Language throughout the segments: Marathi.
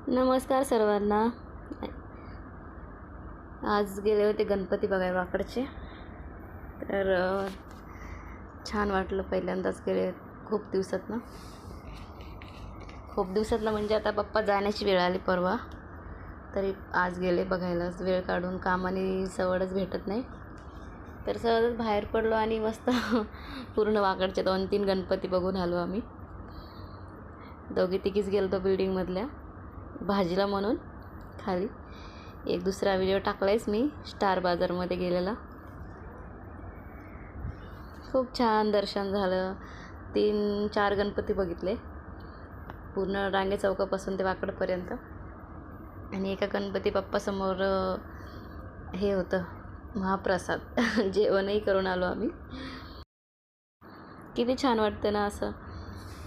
नमस्कार सर्वांना. आज गेले होते गणपती बघायला वाकडचे. तर छान वाटलं. पहिल्यांदाच गेले खूप दिवसातनं म्हणजे आता पप्पा जाण्याची वेळ आली परवा, तरी आज गेले बघायला. वेळ काढून, कामाने सवडच भेटत नाही. तर सहजच बाहेर पडलो आणि मस्त पूर्ण वाकडचे 2-3 गणपती बघून आलो आम्ही. दोघी तिघीच गेलो बिल्डिंगमधल्या भाजीला म्हणून खाली. एक दुसरा व्हिडिओ टाकलायच मी स्टार बाजारमध्ये गेलेला. खूप छान दर्शन झालं. 3-4 गणपती बघितले पूर्ण रांगे चौकापासून ते वाकडपर्यंत. आणि एका गणपती बाप्पासमोर हे होतं महाप्रसाद जेवणही करून आलो आम्ही. किती छान वाटतं ना असं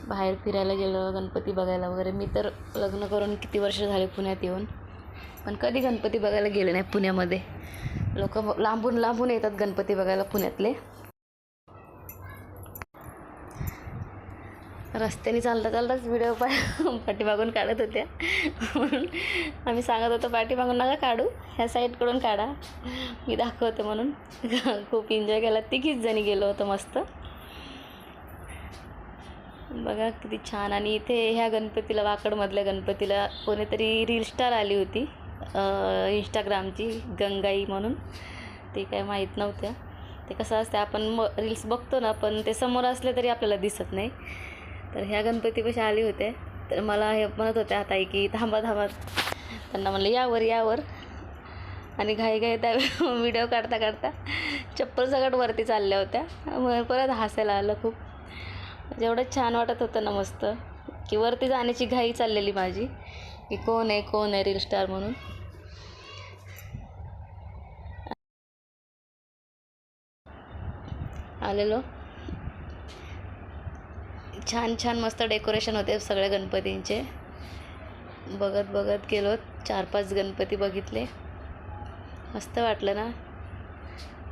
बाहेर फिरायला गेलं, गणपती बघायला वगैरे. मी तर लग्न करून किती वर्ष झाले पुण्यात येऊन, पण कधी गणपती बघायला गेले नाही पुण्यामध्ये. लोक लांबून लांबून येतात गणपती बघायला पुण्यातले. रस्त्याने चालताच व्हिडिओ पाठीमागून काढत होत्या. म्हणून आम्ही सांगत होतो पाठीमागून नका काढू, ह्या साईडकडून काढा, मी दाखवते म्हणून. खूप एन्जॉय केला. तिघीच जणी गेलो होतो मस्त. बघा किती छान. आणि इथे ह्या गणपतीला, वाकडमधल्या गणपतीला कोणीतरी रील स्टार आली होती इंस्टाग्रामची, गंगाई म्हणून. ते काय माहीत नव्हत्या. ते कसं असतं, आपण रील्स बघतो ना, पण ते समोर असले तरी आपल्याला दिसत नाही. तर ह्या गणपतीपाशी आली होते. तर मला हे म्हणत होत्या ताई की थांबा. त्यांना म्हणलं यावर. आणि घाई त्या व्हिडिओ काढता चप्पल सगळ्यात वरती चालल्या होत्या. मग परत हसायला आलं खूप. जेवढं छान वाटत होतं ना मस्त, की वरती जाण्याची घाई चाललेली माझी, की कोण आहे रील स्टार म्हणून. आलेलो. छान मस्त डेकोरेशन होते सगळ्या गणपतींचे. बघत गेलो. 4-5 गणपती बघितले. मस्त वाटलं ना.